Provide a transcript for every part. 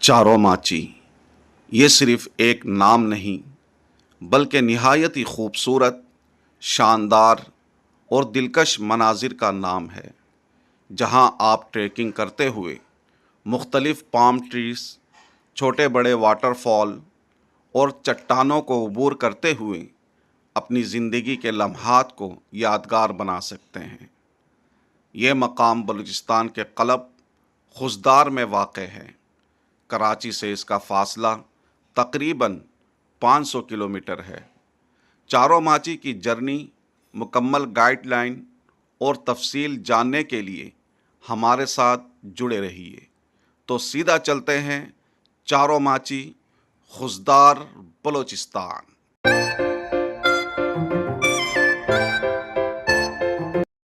चारों माची ये सिर्फ़ एक नाम नहीं बल्कि निहायत ही खूबसूरत, शानदार और दिलकश मनाजिर का नाम है, जहां आप ट्रैकिंग करते हुए मुख्तलिफ़ पाम ट्रीज़, छोटे बड़े वाटरफॉल और चट्टानों को अबूर करते हुए अपनी ज़िंदगी के लम्हात को यादगार बना सकते हैं। ये मकाम बलूचिस्तान के क़ल्ब खुजदार में वाक़ है। कराची से इसका फ़ासला तकरीबन 500 किलोमीटर है। चारों माची की जर्नी, मुकम्मल गाइडलाइन और तफसील जानने के लिए हमारे साथ जुड़े रहिए। तो सीधा चलते हैं चारों माची, खुजदार, बलूचिस्तान।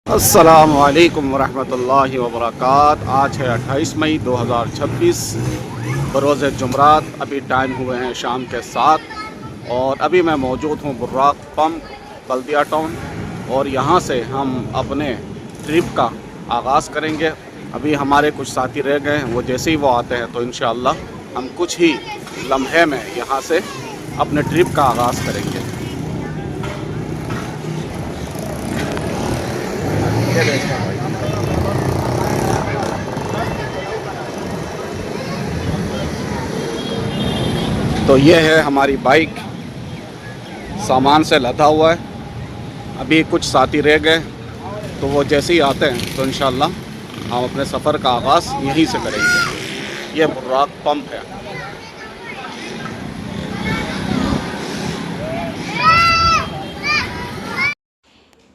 अस्सलाम वालेकुम वरहमतुल्लाहि वबरकात। आज है 28 मई 2026 बरोज़ जुमरात। अभी टाइम हुए हैं शाम के 7 और अभी मैं मौजूद हूँ बुर्राक पंप, बल्दिया टाउन, और यहाँ से हम अपने ट्रिप का आगाज़ करेंगे। अभी हमारे कुछ साथी रह गए हैं, वो जैसे ही वो आते हैं तो इंशाअल्लाह हम कुछ ही लम्हे में यहाँ से अपने ट्रिप का आगाज़ करेंगे। तो ये है हमारी बाइक, सामान से लदा हुआ है। अभी कुछ साथी रह गए, तो वो जैसे ही आते हैं तो इंशाअल्लाह हम अपने सफ़र का आगाज़ यहीं से करेंगे। ये बुर्राक पंप है।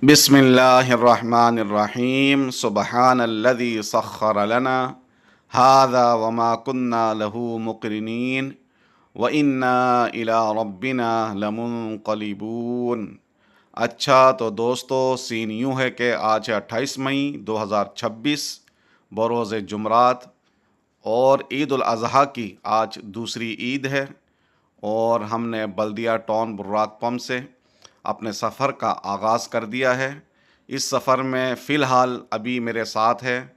बिस्मिल्लाहिर्रहमानिर्रहीम। सुब्हानल्लज़ी सख्खर लना हाज़ा वमा कुन्ना लहू मुक़रिनीन व इन्ना इला रब्बिना लमुनक़लिबून। अच्छा तो दोस्तों, सीन यूँ है कि आज है 28 मई 2026 बरोज़ जुमरात, और ईद उल अज़हा की आज दूसरी ईद है, और हमने बल्दिया टाउन बुर्राक पंप से अपने सफ़र का आगाज़ कर दिया है। इस सफ़र में फ़िलहाल अभी मेरे साथ है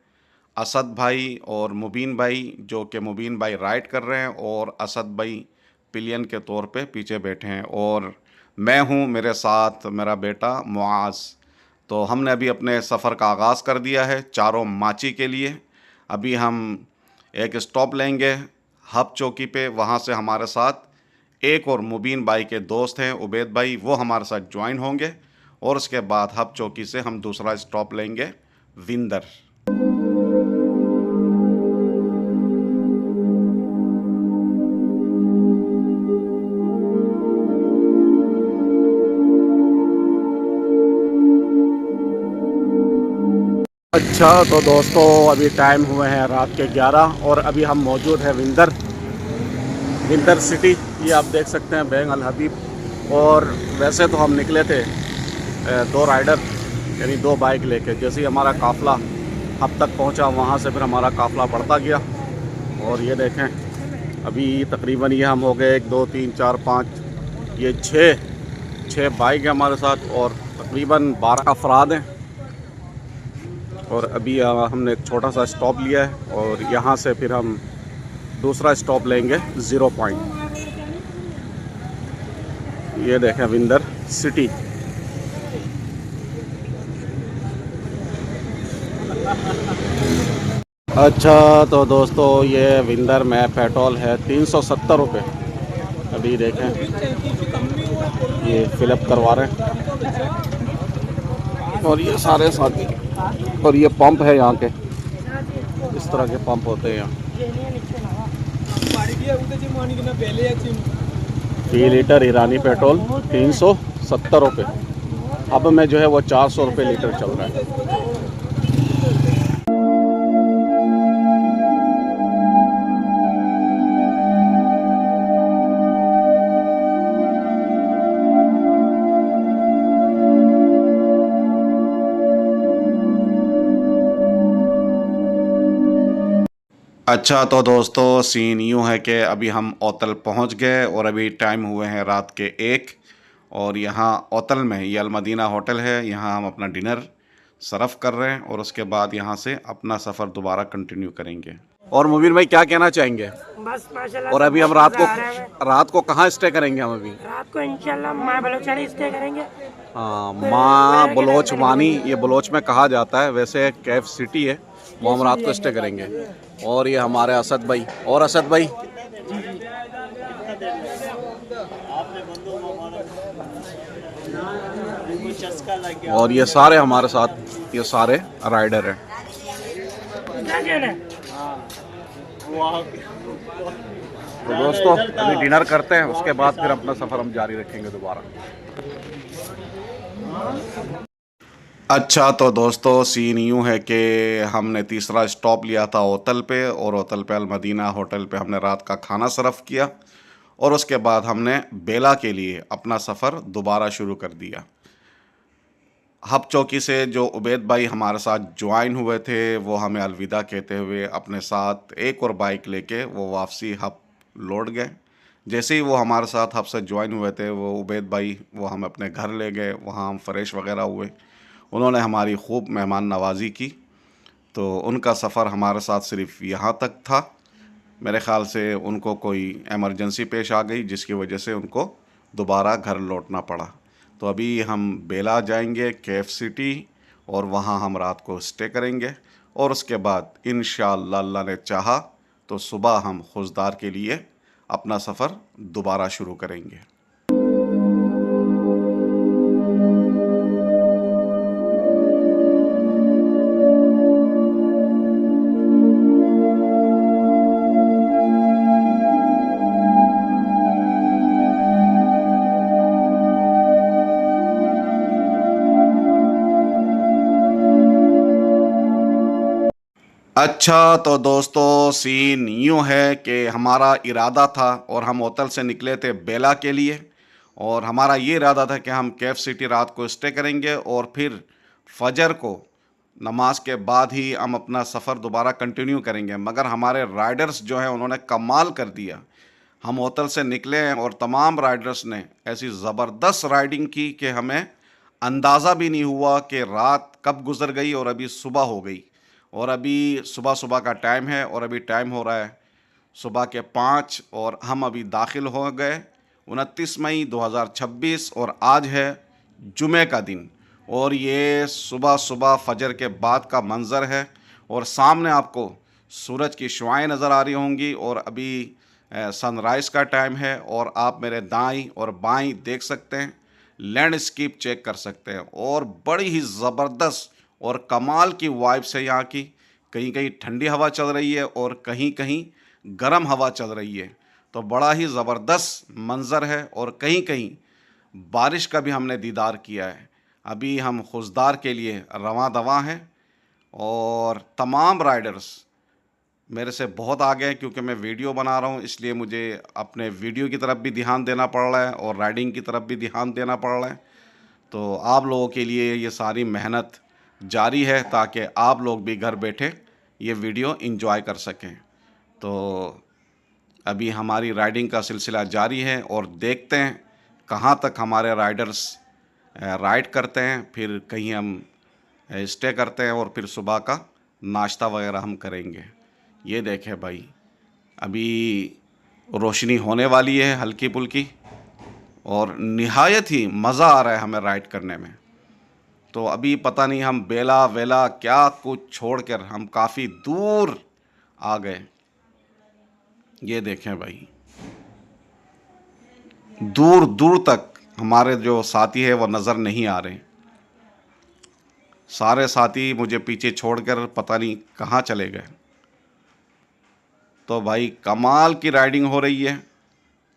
असद भाई और मुबीन भाई, जो कि मुबीन भाई राइड कर रहे हैं और असद भाई पिलियन के तौर पे पीछे बैठे हैं, और मैं हूँ, मेरे साथ मेरा बेटा मुआज़। तो हमने अभी अपने सफ़र का आगाज़ कर दिया है चारों माची के लिए। अभी हम एक स्टॉप लेंगे हब चौकी पे, वहाँ से हमारे साथ एक और मुबीन भाई के दोस्त हैं उबैद भाई, वो हमारे साथ ज्वाइन होंगे, और उसके बाद हब चौकी से हम दूसरा स्टॉप लेंगे विंदर। अच्छा तो दोस्तों, अभी टाइम हुए हैं रात के 11 और अभी हम मौजूद हैं विंदर सिटी। ये आप देख सकते हैं बैंग अल हबीब। और वैसे तो हम निकले थे दो राइडर, यानी दो बाइक लेके। जैसे ही हमारा काफ़िला हब तक पहुंचा, वहां से फिर हमारा काफ़िला बढ़ता गया। और ये देखें, अभी तकरीबन ये हम हो गए 1 2 3 4 5, ये छः बाइक है हमारे साथ, और तकरीबन 12 अफराद हैं। और अभी हमने एक छोटा सा स्टॉप लिया है, और यहाँ से फिर हम दूसरा स्टॉप लेंगे 0 पॉइंट। ये देखें विंदर सिटी। अच्छा तो दोस्तों, ये विंदर में पेट्रोल है 370 रुपये। अभी देखें, ये फिलअप करवा रहे हैं, और ये सारे साथी, और ये पंप है यहाँ के, इस तरह के पंप होते हैं यहाँ। 3 लीटर ईरानी पेट्रोल 370 रुपये। अब में जो है वो 400 रुपये लीटर चल रहा है। अच्छा तो दोस्तों, सीन यूँ है कि अभी हम ओतल पहुँच गए, और अभी टाइम हुए हैं रात के 1, और यहाँ ओतल में ये अल मदीना होटल है, यहाँ हम अपना डिनर सर्व कर रहे हैं, और उसके बाद यहाँ से अपना सफ़र दोबारा कंटिन्यू करेंगे। और मुबीन भाई क्या कहना चाहेंगे? बस माशाल्लाह और से अभी हम बहुत मजा आ रहा है। रात को कहाँ स्टे करेंगे हम अभी? रात को इंशाल्लाह माँ बलोचड़ी स्टे करेंगे। हाँ, फिर माँ गुजर के बलोच राजधानी वानी, मिलेंगे। ये बलोच में कहा जाता है, वैसे कैफ सिटी है, वो हम रात को स्टे करेंगे। और ये हमारे असद भाई, और असद भाई और ये सारे हमारे साथ, ये सारे राइडर हैं। तो दोस्तों अभी डिनर करते हैं, उसके बाद फिर अपना सफ़र हम जारी रखेंगे दोबारा। अच्छा तो दोस्तों सीन यूँ है कि हमने तीसरा स्टॉप लिया था होटल पे, और होटल पे अल मदीना होटल पे हमने रात का खाना सर्व किया, और उसके बाद हमने बेला के लिए अपना सफ़र दोबारा शुरू कर दिया। हब चौकी से जो उबैद भाई हमारे साथ ज्वाइन हुए थे, वो हमें अलविदा कहते हुए अपने साथ एक और बाइक लेके वो वापसी हब लौट गए। जैसे ही वो हमारे साथ हब से ज्वाइन हुए थे, वो उबैद भाई वो हम अपने घर ले गए, वहाँ हम फ्रेश वगैरह हुए, उन्होंने हमारी खूब मेहमान नवाजी की। तो उनका सफ़र हमारे साथ सिर्फ यहाँ तक था। मेरे ख़्याल से उनको कोई एमरजेंसी पेश आ गई, जिसकी वजह से उनको दोबारा घर लौटना पड़ा। तो अभी हम बेला जाएंगे कैफ सिटी, और वहाँ हम रात को स्टे करेंगे, और उसके बाद इंशाअल्लाह अल्लाह ने चाहा तो सुबह हम खुशदार के लिए अपना सफ़र दोबारा शुरू करेंगे। अच्छा तो दोस्तों सीन यूँ है कि हमारा इरादा था, और हम होटल से निकले थे बेला के लिए, और हमारा ये इरादा था कि हम कैफ सिटी रात को स्टे करेंगे, और फिर फजर को नमाज के बाद ही हम अपना सफ़र दोबारा कंटिन्यू करेंगे। मगर हमारे राइडर्स जो हैं उन्होंने कमाल कर दिया। हम होटल से निकले हैं और तमाम राइडर्स ने ऐसी ज़बरदस्त राइडिंग की कि हमें अंदाज़ा भी नहीं हुआ कि रात कब गुजर गई और अभी सुबह हो गई। और अभी सुबह सुबह का टाइम है, और अभी टाइम हो रहा है सुबह के 5, और हम अभी दाखिल हो गए 29 मई 2026, और आज है जुमे का दिन, और ये सुबह सुबह फजर के बाद का मंज़र है। और सामने आपको सूरज की शुआएं नज़र आ रही होंगी, और अभी सनराइज़ का टाइम है, और आप मेरे दाईं और बाईं देख सकते हैं, लैंडस्केप चेक कर सकते हैं, और बड़ी ही ज़बरदस्त और कमाल की वाइब्स है यहाँ की। कहीं कहीं ठंडी हवा चल रही है, और कहीं कहीं गर्म हवा चल रही है। तो बड़ा ही ज़बरदस्त मंज़र है, और कहीं कहीं बारिश का भी हमने दीदार किया है। अभी हम खुशदार के लिए रवां दवां हैं, और तमाम राइडर्स मेरे से बहुत आगे हैं, क्योंकि मैं वीडियो बना रहा हूँ, इसलिए मुझे अपने वीडियो की तरफ भी ध्यान देना पड़ रहा है, और राइडिंग की तरफ भी ध्यान देना पड़ रहा है। तो आप लोगों के लिए ये सारी मेहनत जारी है, ताकि आप लोग भी घर बैठे ये वीडियो एंजॉय कर सकें। तो अभी हमारी राइडिंग का सिलसिला जारी है, और देखते हैं कहाँ तक हमारे राइडर्स राइड करते हैं। फिर कहीं हम स्टे करते हैं, और फिर सुबह का नाश्ता वगैरह हम करेंगे। ये देखें भाई, अभी रोशनी होने वाली है हल्की फुल्की, और निहायत ही मज़ा आ रहा है हमें राइड करने में। तो अभी पता नहीं हम बेला वेला क्या कुछ छोड़कर हम काफ़ी दूर आ गए। ये देखें भाई, दूर दूर तक हमारे जो साथी है वो नज़र नहीं आ रहे। सारे साथी मुझे पीछे छोड़कर पता नहीं कहाँ चले गए। तो भाई कमाल की राइडिंग हो रही है,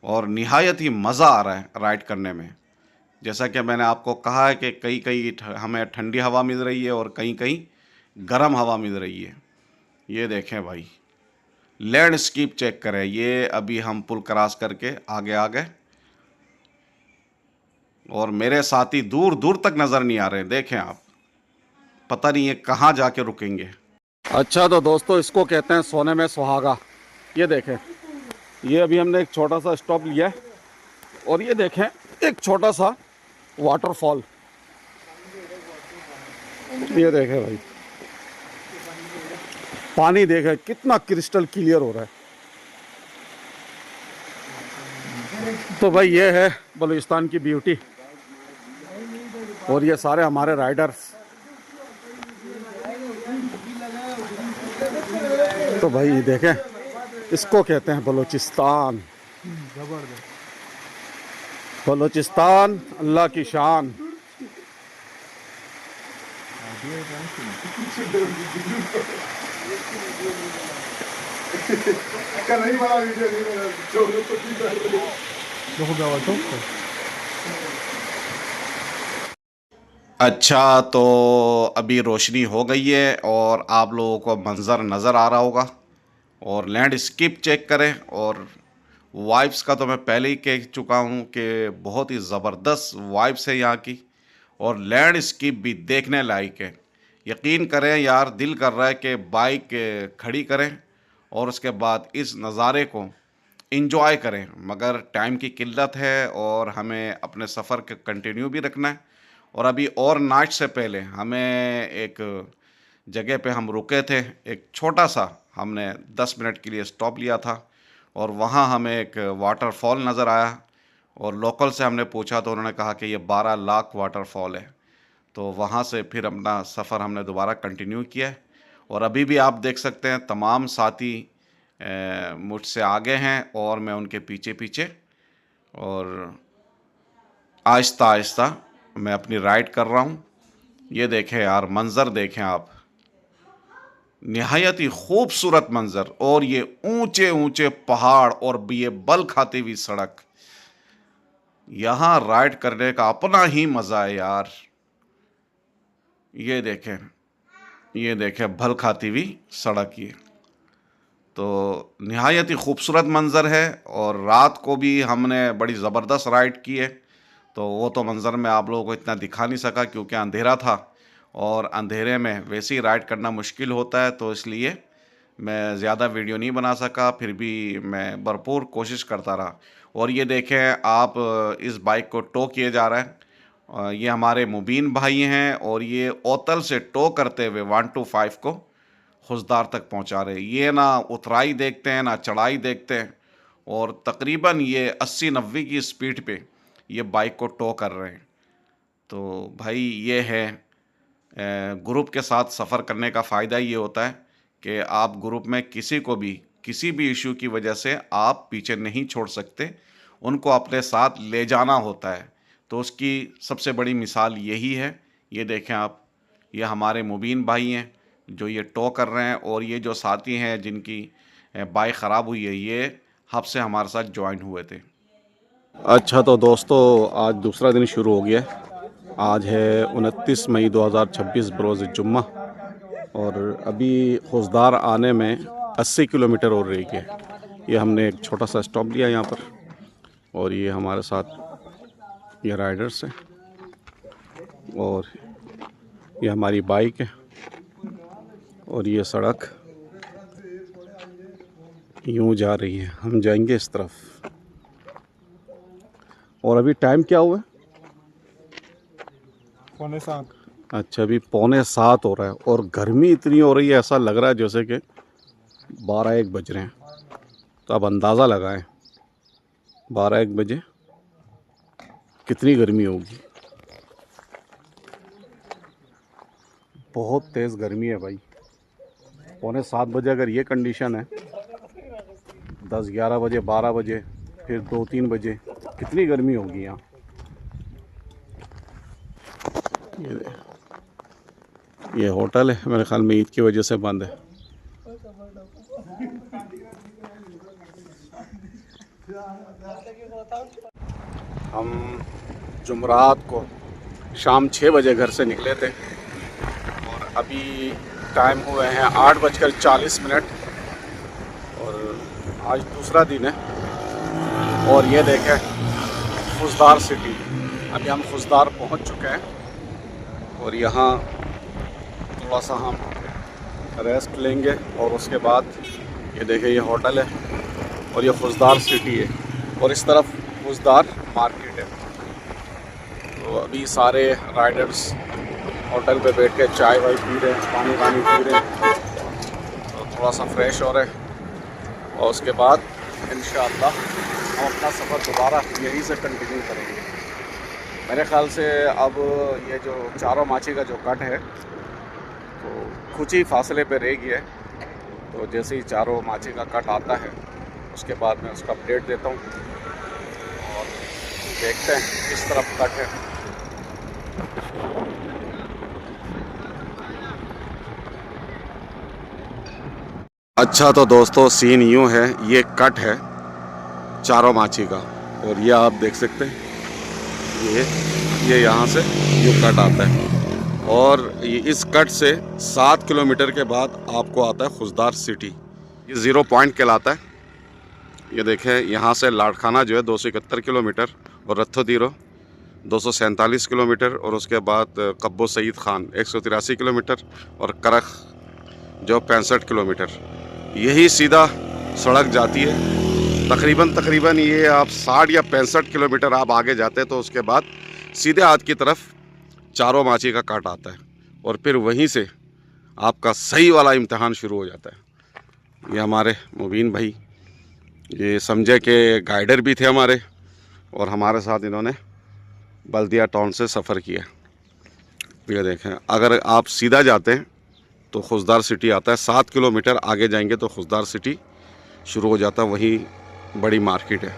और निहायत ही मज़ा आ रहा है राइड करने में। जैसा कि मैंने आपको कहा है कि कहीं कहीं हमें ठंडी हवा मिल रही है, और कहीं कहीं गर्म हवा मिल रही है। ये देखें भाई, लैंडस्केप चेक करें। ये अभी हम पुल क्रॉस करके आगे आ गए, और मेरे साथी दूर दूर तक नज़र नहीं आ रहे। देखें आप, पता नहीं ये कहाँ जाके रुकेंगे। अच्छा तो दोस्तों इसको कहते हैं सोने में सुहागा। ये देखें, ये अभी हमने एक छोटा सा स्टॉप लिया है, और ये देखें एक छोटा सा वाटरफॉल। ये देखें भाई, पानी देखें कितना क्रिस्टल क्लियर हो रहा है। तो भाई ये है बलूचिस्तान की ब्यूटी, और ये सारे हमारे राइडर्स। तो भाई देखें, इसको कहते हैं बलूचिस्तान। बलूचिस्तान अल्लाह की शान। अच्छा, तो अभी रोशनी हो गई है और आप लोगों को मंज़र नज़र आ रहा होगा। और लैंडस्केप चेक करें। और वाइब्स का तो मैं पहले ही कह चुका हूँ कि बहुत ही ज़बरदस्त वाइब्स है यहाँ की, और लैंडस्केप भी देखने लायक है। यकीन करें यार, दिल कर रहा है कि बाइक खड़ी करें और उसके बाद इस नज़ारे को इंजॉय करें, मगर टाइम की किल्लत है और हमें अपने सफ़र के कंटिन्यू भी रखना है। और अभी और नाइट से पहले हमें एक जगह पे हम रुके थे, एक छोटा सा हमने 10 मिनट के लिए स्टॉप लिया था, और वहाँ हमें एक वाटरफॉल नज़र आया। और लोकल से हमने पूछा तो उन्होंने कहा कि ये 12 लाख वाटरफॉल है। तो वहाँ से फिर अपना सफ़र हमने दोबारा कंटिन्यू किया है। और अभी भी आप देख सकते हैं तमाम साथी मुझसे आगे हैं और मैं उनके पीछे पीछे, और आहिस्ता आहिस्ता मैं अपनी राइड कर रहा हूँ। ये देखें यार, मंज़र देखें आप, निहायत ही खूबसूरत मंज़र। और ये ऊंचे ऊंचे पहाड़ और ये बल खाती हुई सड़क, यहाँ राइड करने का अपना ही मज़ा है यार। ये देखें, ये देखें भल खाती हुई सड़क। ये तो निहायत ही खूबसूरत मंज़र है। और रात को भी हमने बड़ी ज़बरदस्त राइड की है, तो वो तो मंज़र में आप लोगों को इतना दिखा नहीं सका क्योंकि अंधेरा था, और अंधेरे में वैसे ही राइड करना मुश्किल होता है, तो इसलिए मैं ज़्यादा वीडियो नहीं बना सका। फिर भी मैं भरपूर कोशिश करता रहा। और ये देखें आप, इस बाइक को टो किए जा रहा है। ये हमारे मुबीन भाई हैं, और ये ओतल से टो करते हुए 125 को खुशदार तक पहुंचा रहे। ये ना उतराई देखते हैं ना चढ़ाई देखते हैं, और तकरीबन ये 80-90 की स्पीड पे ये बाइक को टो कर रहे हैं। तो भाई ये है ग्रुप के साथ सफ़र करने का फ़ायदा ये होता है कि आप ग्रुप में किसी को भी किसी भी इशू की वजह से आप पीछे नहीं छोड़ सकते, उनको अपने साथ ले जाना होता है। तो उसकी सबसे बड़ी मिसाल यही है। ये देखें आप, ये हमारे मुबीन भाई हैं जो ये टो कर रहे हैं, और ये जो साथी हैं जिनकी बाइक ख़राब हुई है, ये हब से हमारे साथ ज्वाइन हुए थे। अच्छा, तो दोस्तों आज दूसरा दिन शुरू हो गया है। आज है 29 मई 2026 बरोज़ जुम्मा, और अभी खुशदार आने में 80 किलोमीटर और रह गया। ये हमने एक छोटा सा स्टॉप लिया यहाँ पर, और ये हमारे साथ ये राइडर्स हैं, और ये हमारी बाइक है, और ये सड़क यूँ जा रही है। हम जाएंगे इस तरफ। और अभी टाइम क्या हुआ है? 6:45। अच्छा, अभी 6:45 हो रहा है, और गर्मी इतनी हो रही है, ऐसा लग रहा है जैसे कि 12-1 बज रहे हैं। तो अब अंदाज़ा लगाएं 12-1 बजे कितनी गर्मी होगी। बहुत तेज़ गर्मी है भाई। 6:45 बजे अगर ये कंडीशन है, 10-11 बजे, 12 बजे, फिर 2-3 बजे, कितनी गर्मी होगी यहाँ। ये होटल है, मेरे ख्याल में ईद की वजह से बंद है। हम जुमरात को शाम 6 बजे घर से निकले थे, और अभी टाइम हुए हैं 8:40। और आज दूसरा दिन है, और ये देखें खुशदार सिटी। अभी हम खुशदार पहुंच चुके हैं, और यहाँ थोड़ा सा हम रेस्ट लेंगे, और उसके बाद ये देखें ये होटल है, और ये खुशदार सिटी है, और इस तरफ खुशदार मार्केट है। तो अभी सारे राइडर्स होटल पे बैठ के चाय वाय पी रहे हैं, पानी पी रहे हैं। तो थोड़ा सा फ्रेश हो रहे हैं और उसके बाद इंशाअल्लाह हम अपना सफ़र दोबारा यहीं से कंटिन्यू करेंगे। मेरे ख़्याल से अब ये जो चारों माची का जो कट है तो कुछ ही फासले पे रह गया है, तो जैसे ही चारों माची का कट आता है उसके बाद मैं उसका अपडेट देता हूँ और देखते हैं किस तरफ कट है। अच्छा तो दोस्तों सीन यूँ है, ये कट है चारों माची का और ये आप देख सकते हैं, ये यहाँ से यूँ कट आता है और ये इस कट से 7 किलोमीटर के बाद आपको आता है खुशदार सिटी। ये 0 पॉइंट कहलाता है। ये देखें, यहाँ से लाड़खाना जो है 271 किलोमीटर और रत्थो दीरो 247 किलोमीटर और उसके बाद कब्बो सईद खान 183 किलोमीटर और करख जो 65 किलोमीटर। यही सीधा सड़क जाती है। तकरीबन ये आप 60 या 65 किलोमीटर आप आगे जाते हैं तो उसके बाद सीधे हाथ की तरफ चारों माची का काट आता है और फिर वहीं से आपका सही वाला इम्तिहान शुरू हो जाता है। ये हमारे मुबीन भाई, ये समझे के गाइडर भी थे हमारे और हमारे साथ इन्होंने बल्दिया टाउन से सफ़र किया। ये देखें, अगर आप सीधा जाते हैं तो खुशदार सिटी आता है, 7 किलोमीटर आगे जाएंगे तो खुशदार सिटी शुरू हो जाता है, वही बड़ी मार्केट है।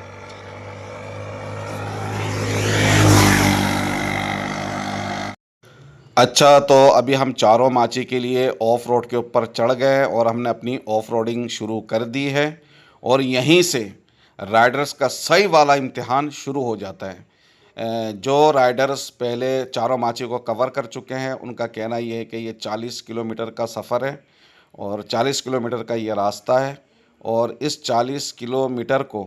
अच्छा तो अभी हम चारों माची के लिए ऑफ रोड के ऊपर चढ़ गए और हमने अपनी ऑफ रोडिंग शुरू कर दी है और यहीं से राइडर्स का सही वाला इम्तिहान शुरू हो जाता है। जो राइडर्स पहले चारों माची को कवर कर चुके हैं उनका कहना ये है कि ये 40 किलोमीटर का सफ़र है और 40 किलोमीटर का ये रास्ता है और इस 40 किलोमीटर को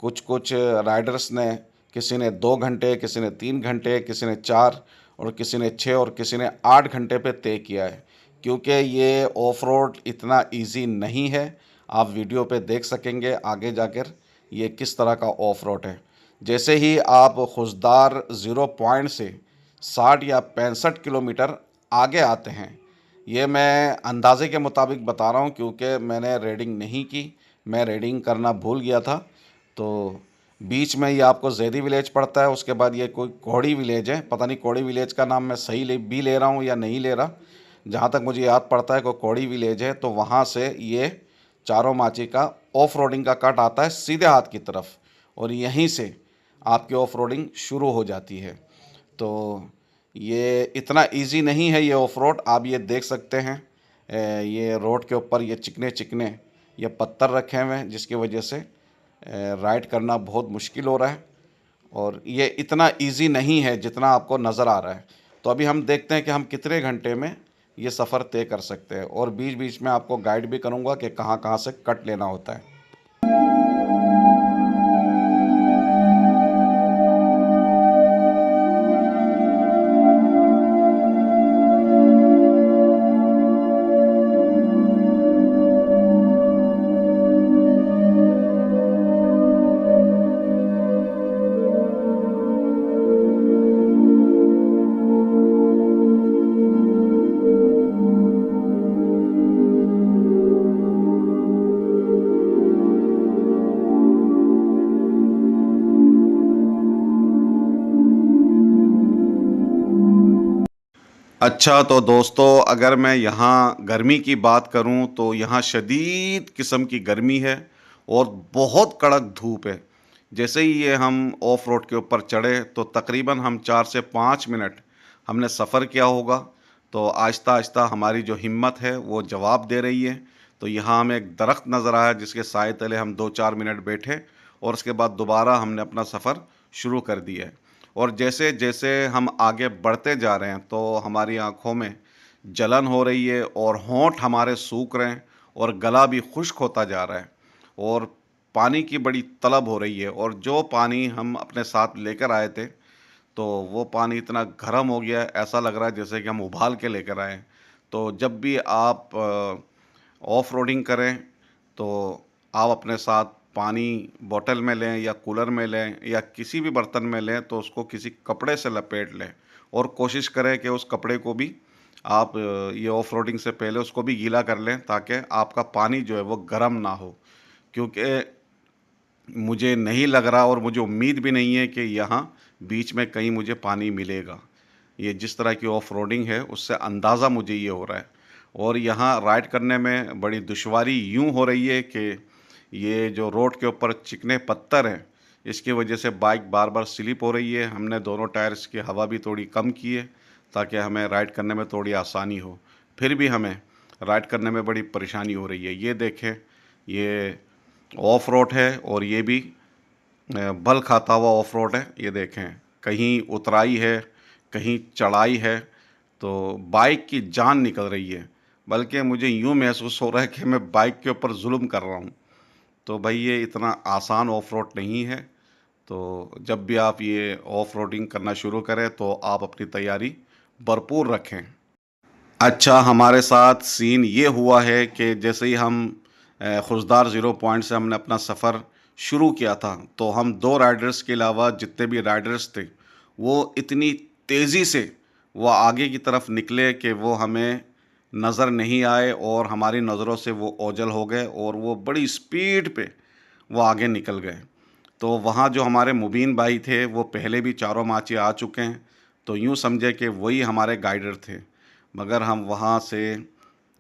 कुछ राइडर्स ने, किसी ने 2 घंटे, किसी ने 3 घंटे, किसी ने 4 और किसी ने 6 और किसी ने 8 घंटे पे तय किया है, क्योंकि ये ऑफ रोड इतना इजी नहीं है। आप वीडियो पे देख सकेंगे आगे जाकर ये किस तरह का ऑफ रोड है। जैसे ही आप खुशदार 0 पॉइंट से 60 या 65 किलोमीटर आगे आते हैं, ये मैं अंदाज़े के मुताबिक बता रहा हूँ क्योंकि मैंने रीडिंग नहीं की, मैं रीडिंग करना भूल गया था। तो बीच में ये आपको जैदी विलेज पड़ता है, उसके बाद ये कोई कोड़ी विलेज है, पता नहीं कोड़ी विलेज का नाम मैं सही ले रहा हूँ या नहीं ले रहा, जहाँ तक मुझे याद पड़ता है कोई कोड़ी विलेज है। तो वहाँ से ये चारों माची का ऑफ रोडिंग का कट आता है सीधे हाथ की तरफ और यहीं से आपकी ऑफ रोडिंग शुरू हो जाती है। तो ये इतना इजी नहीं है ये ऑफ रोड, आप ये देख सकते हैं। ये रोड के ऊपर ये चिकने ये पत्थर रखे हुए हैं जिसकी वजह से राइड करना बहुत मुश्किल हो रहा है और ये इतना इजी नहीं है जितना आपको नज़र आ रहा है। तो अभी हम देखते हैं कि हम कितने घंटे में ये सफ़र तय कर सकते हैं और बीच बीच में आपको गाइड भी करूँगा कि कहाँ कहाँ से कट लेना होता है। अच्छा तो दोस्तों, अगर मैं यहाँ गर्मी की बात करूँ तो यहाँ शदीद किस्म की गर्मी है और बहुत कड़क धूप है। जैसे ही ये हम ऑफ रोड के ऊपर चढ़े तो तकरीबन हम 4 से 5 मिनट हमने सफ़र किया होगा, तो आहिस्ता आहिस्ता हमारी जो हिम्मत है वो जवाब दे रही है। तो यहाँ हमें एक दरख्त नज़र आया जिसके साए तले हम 2-4 मिनट बैठे और उसके बाद दोबारा हमने अपना सफ़र शुरू कर दिया है। और जैसे जैसे हम आगे बढ़ते जा रहे हैं तो हमारी आँखों में जलन हो रही है और होंठ हमारे सूख रहे हैं और गला भी खुश्क होता जा रहा है और पानी की बड़ी तलब हो रही है। और जो पानी हम अपने साथ लेकर आए थे तो वो पानी इतना गर्म हो गया है, ऐसा लग रहा है जैसे कि हम उबाल के लेकर आए। तो जब भी आप ऑफ रोडिंग करें तो आप अपने साथ पानी बोतल में लें या कूलर में लें या किसी भी बर्तन में लें तो उसको किसी कपड़े से लपेट लें और कोशिश करें कि उस कपड़े को भी आप ये ऑफ रोडिंग से पहले उसको भी गीला कर लें ताकि आपका पानी जो है वो गर्म ना हो, क्योंकि मुझे नहीं लग रहा और मुझे उम्मीद भी नहीं है कि यहाँ बीच में कहीं मुझे पानी मिलेगा। ये जिस तरह की ऑफ रोडिंग है उससे अंदाज़ा मुझे ये हो रहा है। और यहाँ राइड करने में बड़ी दुश्वारी यूँ हो रही है कि ये जो रोड के ऊपर चिकने पत्थर हैं, इसकी वजह से बाइक बार बार स्लिप हो रही है। हमने दोनों टायर्स की हवा भी थोड़ी कम की है ताकि हमें राइड करने में थोड़ी आसानी हो, फिर भी हमें राइड करने में बड़ी परेशानी हो रही है। ये देखें, ये ऑफ रोड है और ये भी बल खाता हुआ ऑफ रोड है। ये देखें, कहीं उतराई है, कहीं चढ़ाई है, तो बाइक की जान निकल रही है। बल्कि मुझे यूँ महसूस हो रहा है कि मैं बाइक के ऊपर जुल्म कर रहा हूँ। तो भाई ये इतना आसान ऑफ रोड नहीं है। तो जब भी आप ये ऑफ रोडिंग करना शुरू करें तो आप अपनी तैयारी भरपूर रखें। अच्छा, हमारे साथ सीन ये हुआ है कि जैसे ही हम खुशदार ज़ीरो पॉइंट से हमने अपना सफ़र शुरू किया था, तो हम 2 राइडर्स के अलावा जितने भी राइडर्स थे वो इतनी तेज़ी से वो आगे की तरफ निकले कि वो हमें नज़र नहीं आए और हमारी नज़रों से वो ओझल हो गए और वो बड़ी स्पीड पे वो आगे निकल गए। तो वहाँ जो हमारे मुबीन भाई थे वो पहले भी चारों माची आ चुके हैं, तो यूँ समझे कि वही हमारे गाइडर थे। मगर हम वहाँ से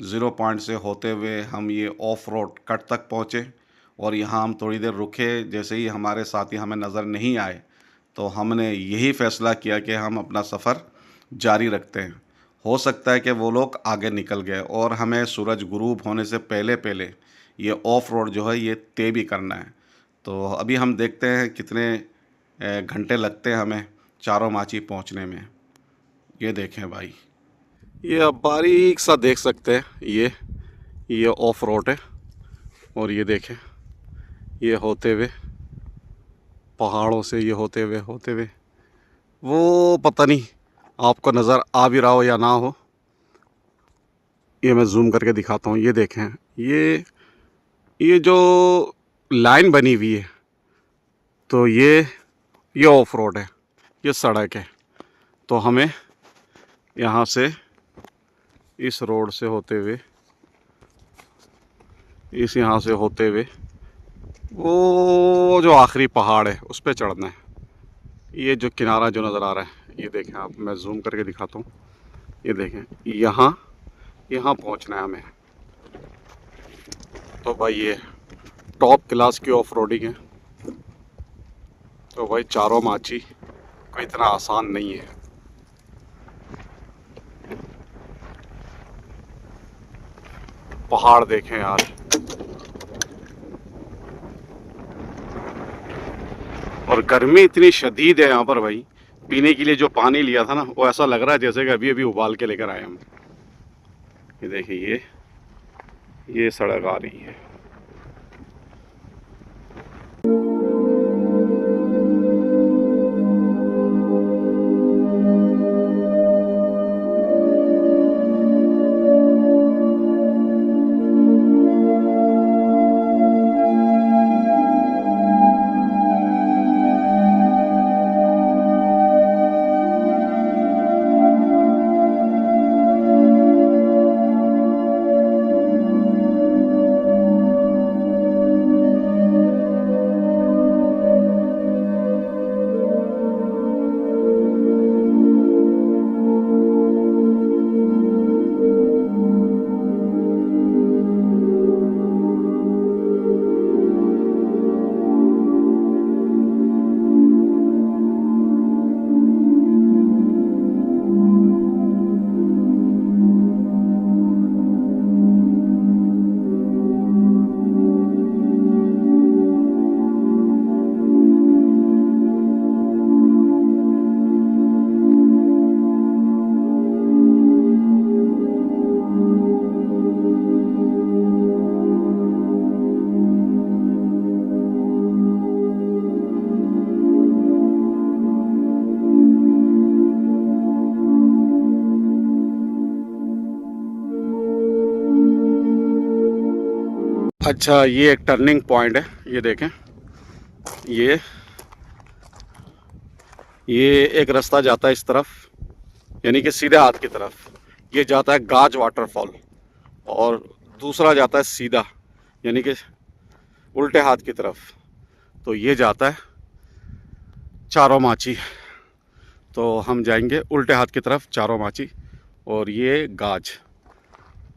ज़ीरो पॉइंट से होते हुए हम ये ऑफ रोड कट तक पहुँचे और यहाँ हम थोड़ी देर रुके। जैसे ही हमारे साथी हमें नज़र नहीं आए तो हमने यही फ़ैसला किया कि हम अपना सफ़र जारी रखते हैं। हो सकता है कि वो लोग आगे निकल गए और हमें सूरज गुरूब होने से पहले पहले ये ऑफ रोड जो है ये तय भी करना है। तो अभी हम देखते हैं कितने घंटे लगते हैं हमें चारों माची पहुंचने में। ये देखें भाई, ये आप बारीक सा देख सकते हैं, ये ऑफ रोड है। और ये देखें, ये होते हुए पहाड़ों से ये होते हुए वो पता नहीं आपको नज़र आ भी रहा हो या ना हो। ये मैं जूम करके दिखाता हूँ। ये देखें, ये जो लाइन बनी हुई है, तो ये ऑफ रोड है, ये सड़क है। तो हमें यहाँ से इस रोड से होते हुए यहाँ से होते हुए वो जो आखिरी पहाड़ है उस पर चढ़ना है। ये जो किनारा जो नज़र आ रहा है, ये देखें आप, मैं जूम करके दिखाता हूँ। ये देखें, यहाँ पहुँचना है हमें। तो भाई ये टॉप क्लास की ऑफ रोडिंग है। तो भाई चारों माची कोई इतना आसान नहीं है। पहाड़ देखें यार, और गर्मी इतनी शदीद है यहाँ पर भाई। पीने के लिए जो पानी लिया था ना, वो ऐसा लग रहा है जैसे कि अभी अभी उबाल के लेकर आए हम। ये देखिए, ये सड़क आ रही है। अच्छा, ये एक टर्निंग पॉइंट है। ये देखें, ये एक रास्ता जाता है इस तरफ, यानी कि सीधे हाथ की तरफ। ये जाता है गाज वाटरफॉल और दूसरा जाता है सीधा यानी कि उल्टे हाथ की तरफ, तो ये जाता है चारों माची। तो हम जाएंगे उल्टे हाथ की तरफ चारों माची और ये गाज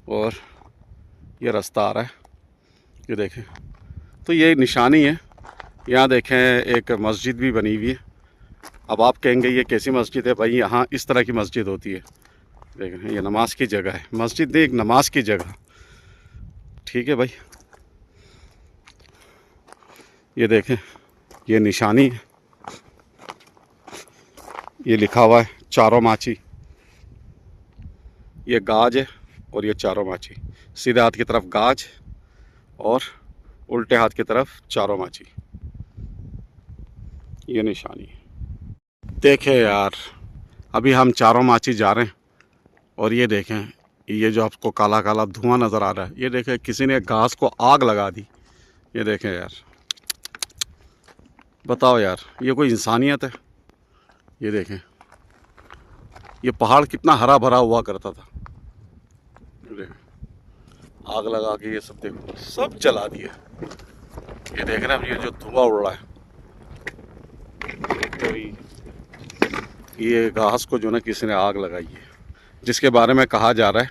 और ये रास्ता आ रहा है, ये देखें। तो ये निशानी है, यहाँ देखें एक मस्जिद भी बनी हुई है। अब आप कहेंगे ये कैसी मस्जिद है भाई, यहाँ इस तरह की मस्जिद होती है। देखें ये नमाज की जगह है, मस्जिद नहीं एक नमाज की जगह, ठीक है भाई। ये देखें ये निशानी है, ये लिखा हुआ है चारों माची। ये गाज है और ये चारों माची, सीधे हाथ की तरफ गाज और उल्टे हाथ की तरफ चारों माची, ये निशानी है। देखें यार अभी हम चारों माची जा रहे हैं और ये देखें ये जो आपको काला काला धुआं नज़र आ रहा है, ये देखें किसी ने घास को आग लगा दी। ये देखें यार, बताओ यार ये कोई इंसानियत है? ये देखें ये पहाड़ कितना हरा भरा हुआ करता था, आग लगा के ये सब देखो सब जला दिया। ये देख रहे हैं ये जो धुआं उड़ रहा है, तो ये घास को जो ना किसी ने आग लगाई है, जिसके बारे में कहा जा रहा है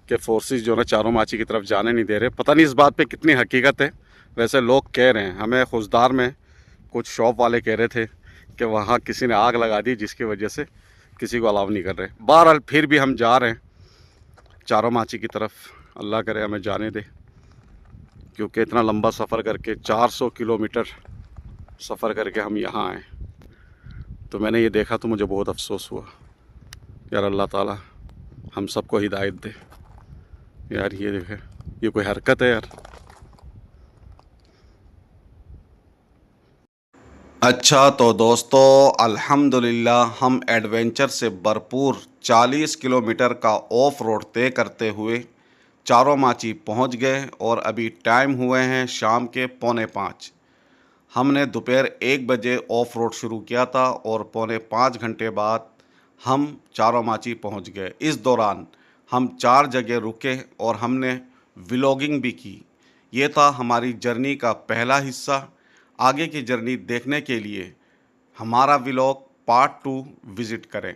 कि फोर्सेस जो ना चारों माची की तरफ जाने नहीं दे रहे। पता नहीं इस बात पे कितनी हकीकत है, वैसे लोग कह रहे हैं। हमें खुशदार में कुछ शॉप वाले कह रहे थे कि वहाँ किसी ने आग लगा दी जिसकी वजह से किसी को अलाउ नहीं कर रहे। बहरहाल फिर भी हम जा रहे हैं चारों माची की तरफ, अल्लाह करे हमें जाने दे, क्योंकि इतना लंबा सफ़र करके 400 किलोमीटर सफ़र करके हम यहाँ आए। तो मैंने ये देखा तो मुझे बहुत अफसोस हुआ यार, अल्लाह ताला हम सबको हिदायत दे यार। ये देखे ये कोई हरकत है यार। अच्छा तो दोस्तों अल्हम्दुलिल्लाह हम एडवेंचर से भरपूर 40 किलोमीटर का ऑफ रोड तय करते हुए चारों माची पहुंच गए और अभी टाइम हुए हैं शाम के 4:45। हमने दोपहर 1 बजे ऑफ रोड शुरू किया था और 4:45 घंटे बाद हम चारों माची पहुंच गए। इस दौरान हम 4 जगह रुके और हमने व्लॉगिंग भी की। ये था हमारी जर्नी का पहला हिस्सा। आगे की जर्नी देखने के लिए हमारा व्लॉग पार्ट 2 विज़िट करें।